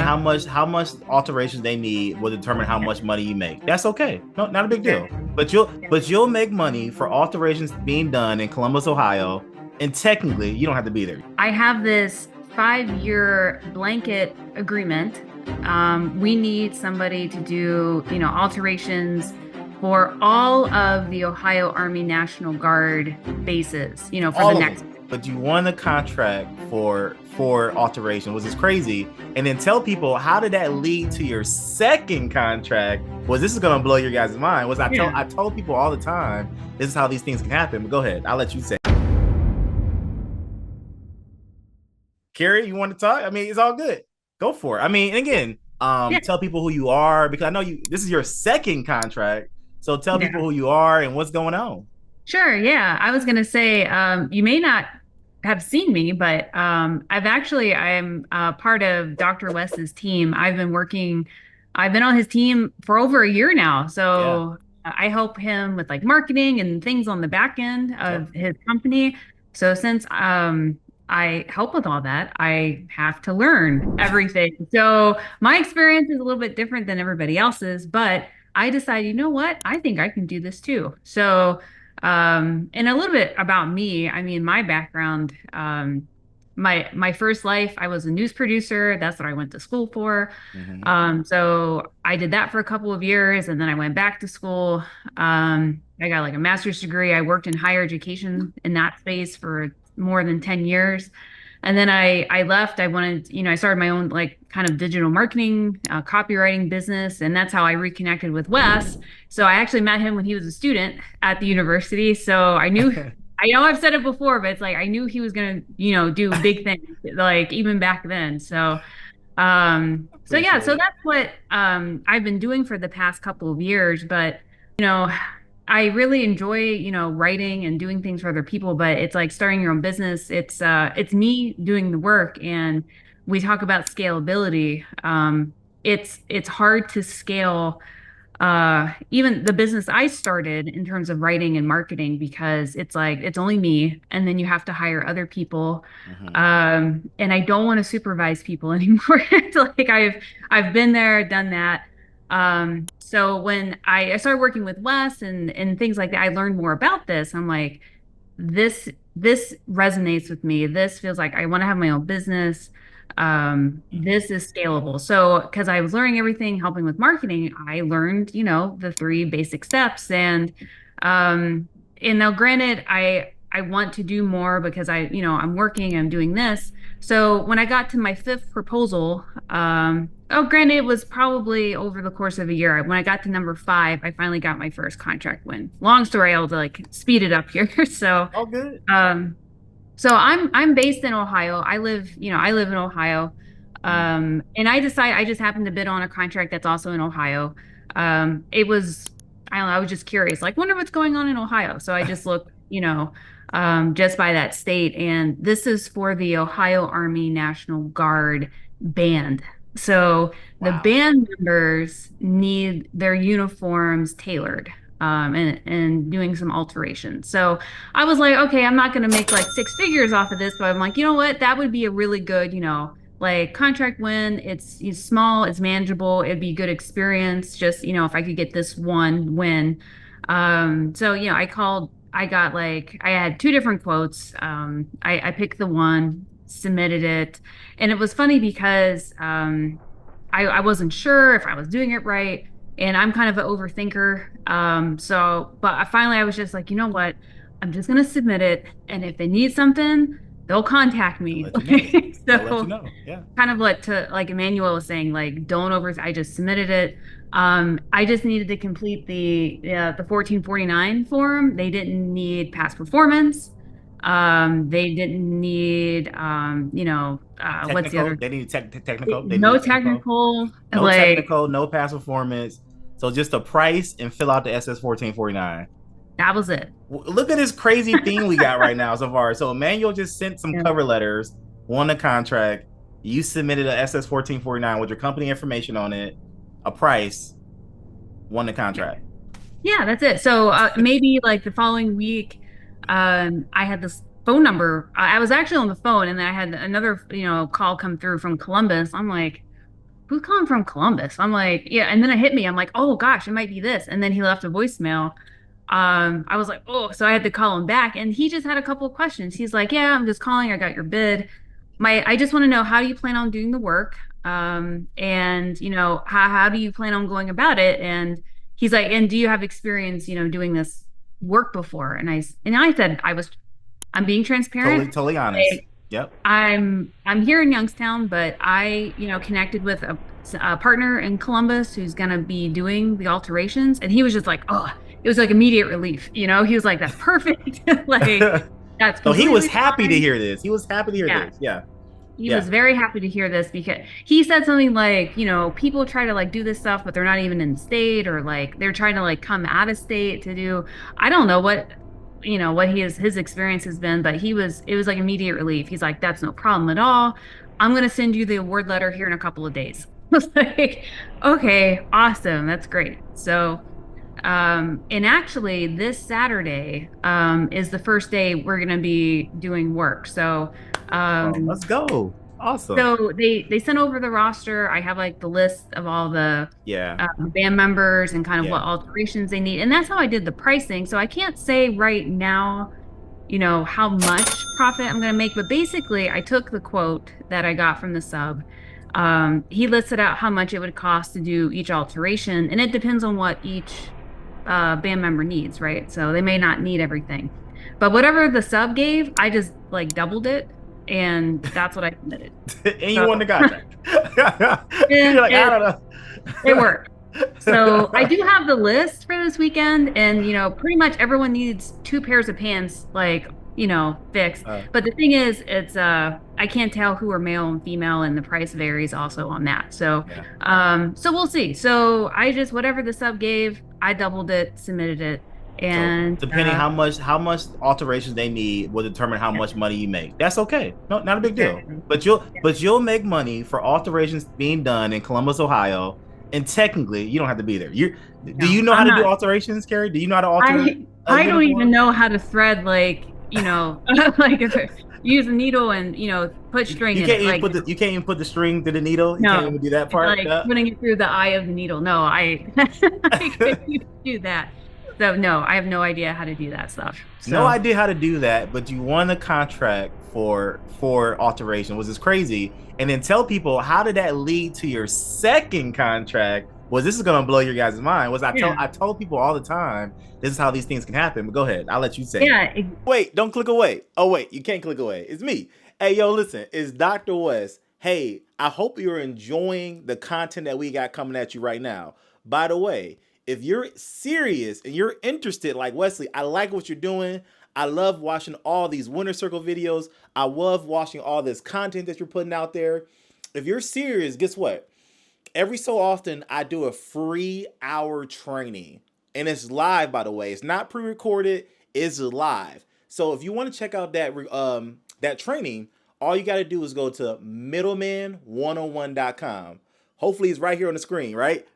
how much alterations they need will determine how much money you make. That's okay. No, not a big deal. But you'll make money for alterations being done in Columbus, Ohio, and technically you don't have to be there. I have this 5-year blanket agreement. We need somebody to do, alterations for all of the Ohio Army National Guard bases, for the All of next. them. But you won a contract for alteration, which is crazy. And then tell people, how did that lead to your second contract? Was this is gonna blow your guys' mind? Yeah. I told people all the time, this is how these things can happen. But go ahead, I'll let you say. Carrie, you want to talk? I mean, it's all good. Go for it. I mean, and again, Yeah. tell people who you are, because I know you. This is your second contract, so tell people Yeah. who you are and what's going on. Sure. Yeah. I was going to say, you may not have seen me, but I'm part of Dr. Wes's team. I've been on his team for over a year now. Yeah. So I help him with like marketing and things on the back end Yep. of his company. So since I help with all that, I have to learn everything. So my experience is a little bit different than everybody else's, but I decided, you know what? I think I can do this too. So and a little bit about me. I mean, my background, my first life, I was a news producer. That's what I went to school for. Hmm. So I did that for a couple of years, and then I went back to school. I got like a master's degree. I worked in higher education in that space for more than 10 years. And then I left. I wanted, I started my own like kind of digital marketing, copywriting business, and that's how I reconnected with Wes. So I actually met him when he was a student at the university. So I know I've said it before, but it's like I knew he was gonna, do big things, like even back then. So yeah, Appreciate so it. that's what I've been doing for the past couple of years. But you know, I really enjoy, writing and doing things for other people, but it's like starting your own business. It's me doing the work, and we talk about scalability. It's hard to scale even the business I started in terms of writing and marketing because it's like it's only me, and then you have to hire other people. Hmm. And I don't want to supervise people anymore. It's like I've been there, done that. So when I started working with Wes and things like that, I learned more about this. I'm like, this resonates with me. This feels like I want to have my own business. This is scalable. So because I was learning everything, helping with marketing, I learned, the three basic steps. And now granted, I want to do more because I'm working, I'm doing this. So when I got to my fifth proposal, granted, it was probably over the course of a year. When I got to number five, I finally got my first contract win. Long story, I'll like speed it up here. All good. Um, so I'm based in Ohio. I live in Ohio. Mhm. And I just happened to bid on a contract that's also in Ohio. It was, I don't know, I was just curious, like, wonder what's going on in Ohio. So I just looked, just by that state. And this is for the Ohio Army National Guard band. So the Wow. band members need their uniforms tailored, and doing some alterations. So I was like, okay, I'm not going to make like six figures off of this, but I'm like, you know what? That would be a really good, like contract win. It's small, it's manageable. It'd be good experience. Just, if I could get this one win. So, I got like, I had two different quotes. I picked the one, submitted it. And it was funny because I wasn't sure if I was doing it right. And I'm kind of an overthinker. Finally I was just like, you know what? I'm just gonna submit it. And if they need something, they'll contact They'll me. let you know. They'll let you So know. Yeah. kind of like Emmanuel was saying, like, don't over, I just submitted it. I just needed to complete the 1449 form. They didn't need past performance. They didn't need, what's the Technical. other? They need technical. They No need technical. technical, No like technical. No past performance. So just a price and fill out the SS 1449. that was it. Look at this crazy thing we got right now so far. So Emmanuel just sent some Yeah. cover letters, won a contract. You submitted a SS 1449 with your company information on it, a price, won the contract. Yeah, that's it. So maybe like the following week, I had this phone number. I was actually on the phone, and then I had another, call come through from Columbus. I'm like, who's calling from Columbus? I'm like, yeah. And then it hit me. I'm like, oh gosh, it might be this. And then he left a voicemail. I was like, oh, so I had to call him back. And he just had a couple of questions. He's like, yeah, I'm just calling. I got your bid. I just want to know, how do you plan on doing the work? And how do you plan on going about it? And he's like, and do you have experience, doing this work before? And I said, I'm being transparent. Totally honest. Yep. I'm here in Youngstown, but I, connected with a partner in Columbus who's gonna be doing the alterations, and he was just like, oh, it was like immediate relief. He was like, that's perfect. Like that's So he was completely happy to fine. hear this. He was happy to hear Yeah. this. Yeah. He Yeah. was very happy to hear this because he said something like, people try to like do this stuff, but they're not even in the state, or like they're trying to like come out of state to do, I don't know what his experience has been, but it was like immediate relief. He's like, that's no problem at all. I'm going to send you the award letter here in a couple of days. I was like, okay, awesome. That's great. So, and actually this Saturday, is the first day we're going to be doing work. So, Oh, um, let's go. Awesome. so they sent over the roster. I have like the list of all the Yeah. band members and kind of what Yeah. alterations they need. And that's how I did the pricing. So I can't say right now, how much profit I'm going to make. But basically, I took the quote that I got from the sub. He listed out how much it would cost to do each alteration, and it depends on what each band member needs, right? So they may not need everything. But whatever the sub gave, I just like doubled it, and that's what I committed. And you So won the contract. You're and like, I it, don't know. it worked. So I do have the list for this weekend, and pretty much everyone needs two pairs of pants, like, fixed. But the thing is, it's I can't tell who are male and female, and the price varies also on that. So Yeah. so we'll see. So I just, whatever the sub gave, I doubled it, submitted it, So and depending how much alterations they need will determine how yeah, much money you make. That's okay. No, not a big deal. exactly. But you'll make money for alterations being done in Columbus, Ohio, and technically you don't have to be there. Do No, you know how I'm to do not. alterations, Carrie? Do you know how to alter a I don't even uniform? know how to thread, like, like use a needle and put string You in can't it. even Like, put the string through the needle. You can't no, even do that part. like No. putting it through the eye of the needle. No, I I couldn't even do that. So no, I have no idea how to do that stuff. No So idea how to do that, but you won the contract for alteration, which is crazy. And then tell people, how did that lead to your second contract? Was this is gonna blow your guys' mind? yeah, I told people all the time this is how these things can happen. But go ahead, I'll let you say it. yeah, Wait, don't click away. Oh wait, you can't click away. It's me. Hey yo, listen, it's Dr. West. Hey, I hope you're enjoying the content that we got coming at you right now. By the way, if you're serious and you're interested, like Wesley, I like what you're doing. I love watching all these Winter Circle videos. I love watching all this content that you're putting out there. If you're serious, guess what? Every so often, I do a free hour training. And it's live, by the way. It's not pre-recorded, it's live. So if you want to check out that training, all you got to do is go to middleman101.com. Hopefully it's right here on the screen, right?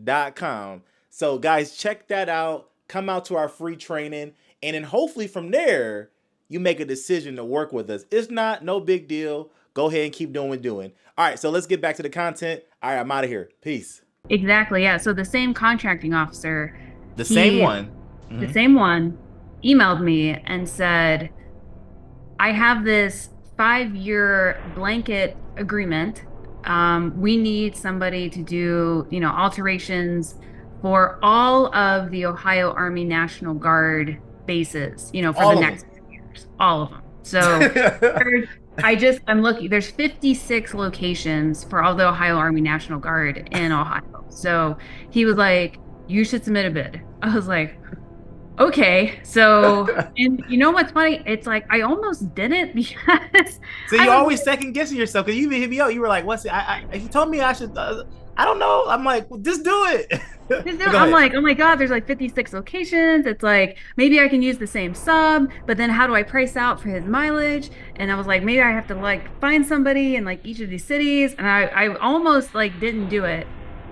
Middleman101.com. So guys, check that out. Come out to our free training, and then hopefully from there you make a decision to work with us. It's not no big deal. Go ahead and keep doing what you're doing. All right, so let's get back to the content. All right, I'm out of here. Peace. exactly. Yeah. So the same contracting officer, The same he one. the Mhm. same one emailed me and said, I have this 5-year blanket agreement. We need somebody to do, alterations for all of the Ohio Army National Guard bases, for the All of next 5 years, all of them. So them. I'm looking, there's 56 locations for all the Ohio Army National Guard in Ohio. So he was like, you should submit a bid. I was like, okay. So, and you know what's funny? It's like I almost didn't because So I you was always second guessing yourself, because you even hit me up. You were like, "What's it? If you told me I should, I don't know." I'm like, well, "Just do it." But go I'm ahead. like, oh my God, there's like 56 locations. It's like maybe I can use the same sub, but then how do I price out for his mileage? And I was like, maybe I have to like find somebody in like each of these cities. And I almost like didn't do it.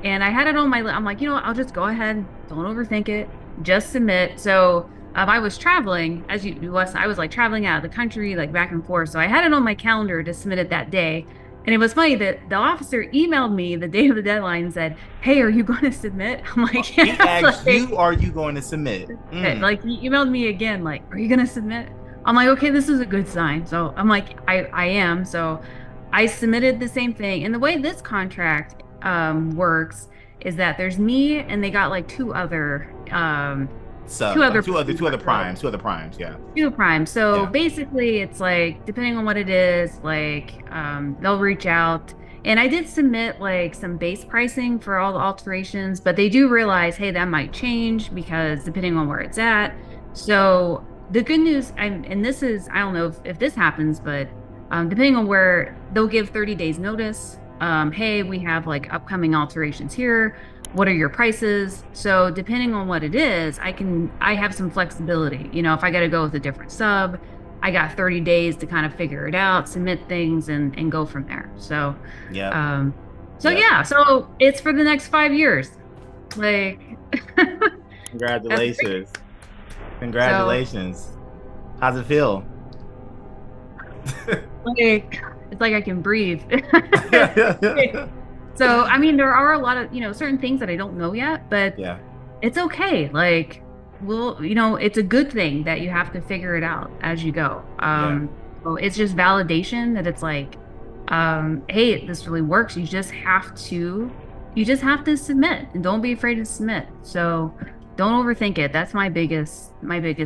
And I had it on my I'm like, I'll just go ahead, don't overthink it, just submit. So I was traveling, as you was, I was like traveling out of the country, like back and forth. So I had it on my calendar to submit it that day. And it was funny that the officer emailed me the day of the deadline and said, "Hey, are you going to submit?" I'm like, He "Yeah." asked you, "Are you going to submit?" Like he emailed me again, like, "Are you going to submit?" I'm like, "Okay, this is a good sign." So I'm like, I am. So I submitted the same thing. And the way this contract works is that there's me and they got like two So other two other so primes, two other primes. Yeah, two primes. So yeah, basically it's like depending on what it is, like they'll reach out. And I did submit like some base pricing for all the alterations, but they do realize, hey, that might change because depending on where it's at. So the good news, and this is, I don't know if this happens, but depending on where they'll give 30 days notice. Hey, we have like upcoming alterations here. What are your prices? So depending on what it is, I have some flexibility. You know, if I got to go with a different sub, I got 30 days to kind of figure it out, submit things and go from there. So, yep, um, so yep. yeah, so it's for the next 5 years. Like, that's great. Congratulations, So, congratulations. How's it feel? like, it's like I can breathe. So, I mean, there are a lot of, certain things that I don't know yet, but Yeah, it's okay. Like, well, it's a good thing that you have to figure it out as you go. yeah. So it's just validation that it's like, hey, this really works. You just have to submit and don't be afraid to submit. So don't overthink it. That's my biggest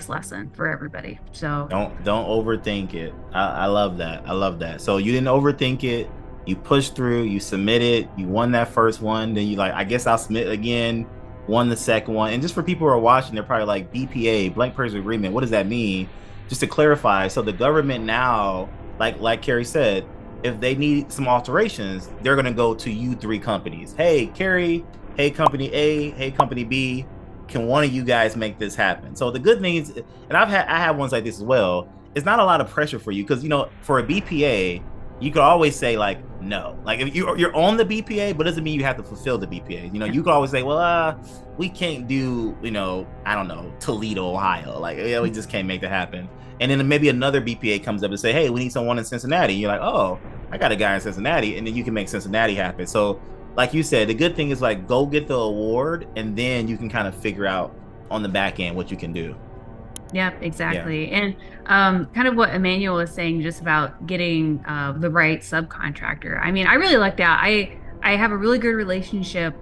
lesson for everybody. So Don't overthink it. I love that. I love that. So you didn't overthink it. You pushed through. You submitted. You won that first one. Then you like, I guess I'll submit again. Won the second one. And just for people who are watching, they're probably like BPA, blank purchase agreement. What does that mean? Just to clarify. So the government now, like Carrie said, if they need some alterations, they're gonna go to you three companies. Hey, Carrie. Hey, company A. Hey, company B. Can one of you guys make this happen? So the good thing is, and I had ones like this as well. It's not a lot of pressure for you because for a BPA, you could always say like no. Like if you're on the BPA, but doesn't mean you have to fulfill the BPA. You could always say, well, we can't do I don't know, Toledo, Ohio. Like yeah, we just can't make that happen. And then maybe another BPA comes up and say, hey, we need someone in Cincinnati. You're like, oh, I got a guy in Cincinnati, and then you can make Cincinnati happen. So like you said, the good thing is like go get the award, and then you can kind of figure out on the back end what you can do. yeah, Yeah, exactly. And kind of what Emmanuel was saying just about getting the right subcontractor. I mean, I really like that. I have a really good relationship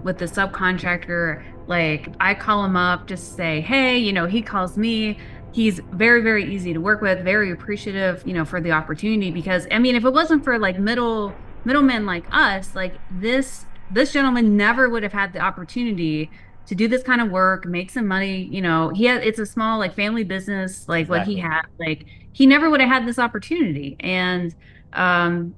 with the subcontractor. Like I call him up, just say, hey, he calls me. He's very, very easy to work with, very appreciative, for the opportunity. Because I mean, if it wasn't for like middlemen like us, like this gentleman never would have had the opportunity to do this kind of work, make some money. It's a small like family business, like what he exactly. had. Like he never would have had this opportunity. And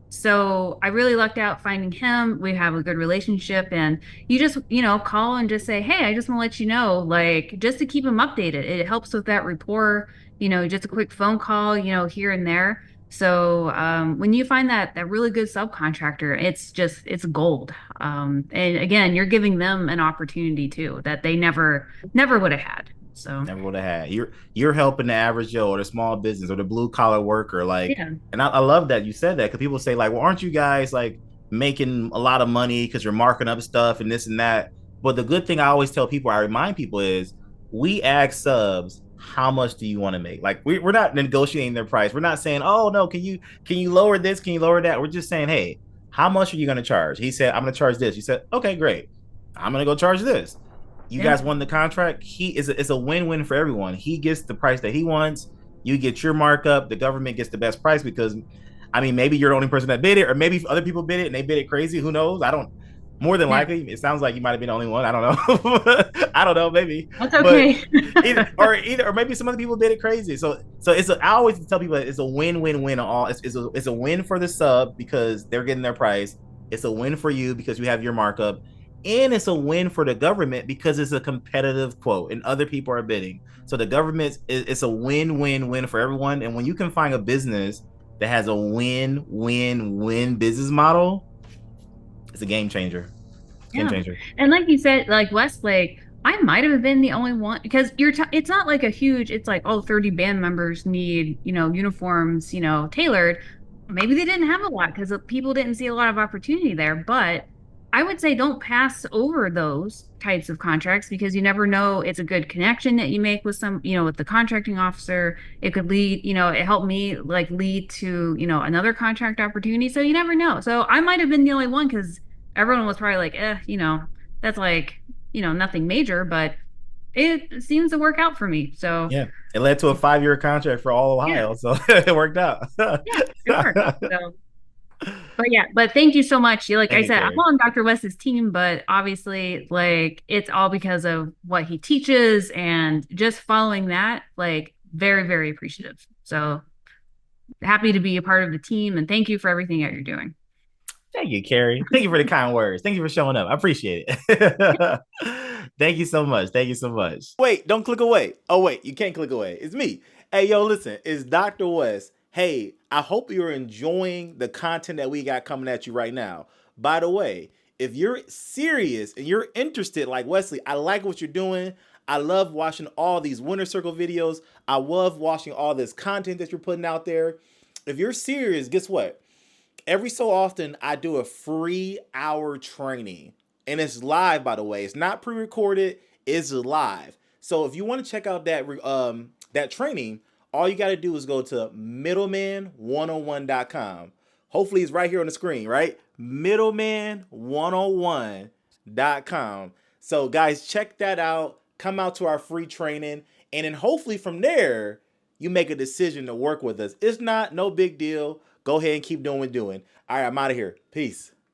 so I really lucked out finding him. We have a good relationship, and you just, call and just say, hey, I just want to let you know, like just to keep him updated. It helps with that rapport, just a quick phone call, here and there. So when you find that really good subcontractor, it's gold. And again, you're giving them an opportunity too that they never would have had. So Never would have had. You're helping the average Joe or the small business or the blue collar worker. Like, yeah, and I love that you said that because people say like, well, aren't you guys like making a lot of money because you're marking up stuff and this and that? But the good thing I always tell people, I remind people is we ask subs how much do you want to make? Like we're not negotiating their price. We're not saying, oh no, can you lower this? Can you lower that? We're just saying, hey, how much are you going to charge? He said, I'm going to charge this. You said, okay, great. I'm going to go charge this. You yeah. guys won the contract. It's a win-win for everyone. He gets the price that he wants. You get your markup. The government gets the best price because, I mean, maybe you're the only person that bid it, or maybe other people bid it and they bid it crazy. Who knows? I don't. More than Yeah, likely, it sounds like you might have been the only one. I don't know. I don't know, maybe, that's but okay. or maybe some other people bid it crazy. So I always tell people it's a win-win-win on all. It's a win for the sub because they're getting their price. It's a win for you because you have your markup, and it's a win for the government because it's a competitive quote and other people are bidding. So the government, it's a win-win-win for everyone. And when you can find a business that has a win-win-win business model, it's a game changer. It's a game Yeah. changer. And like you said, like Westlake, I might have been the only one because it's not like it's like, oh, 30 band members need, uniforms, tailored. maybe they didn't have a lot because people didn't see a lot of opportunity there. But I would say don't pass over those types of contracts because you never know. It's a good connection that you make with some, with the contracting officer. It could lead, it helped me like lead to, another contract opportunity. So you never know. So I might have been the only one because everyone was probably like, that's like, nothing major, but it seems to work out for me. So Yeah, it led to a 5-year contract for all yeah, Ohio, so it worked out. yeah, sure. So but thank you so much. Like I Thank you, said, I'm Carrie. on Dr. West's team, but obviously, like it's all because of what he teaches and just following that, like very, very appreciative. So happy to be a part of the team and thank you for everything that you're doing. Thank you, Carrie. Thank you for the kind words. Thank you for showing up. I appreciate it. Thank you so much. Thank you so much. Wait, don't click away. Oh, wait, you can't click away. It's me. Hey, yo, listen, it's Dr. West. Hey, I hope you're enjoying the content that we got coming at you right now. By the way, if you're serious and you're interested, like Wesley, I like what you're doing. I love watching all these Winner Circle videos. I love watching all this content that you're putting out there. If you're serious, guess what? Every so often I do a free hour training, and it's live, by the way. It's not pre-recorded, it's live. So if you want to check out that training, all you got to do is go to middleman101.com. Hopefully it's right here on the screen, right? Middleman101.com. So guys, check that out. Come out to our free training, and then hopefully from there you make a decision to work with us. It's not no big deal. Go ahead and keep doing what you're doing. All right, I'm out of here. Peace.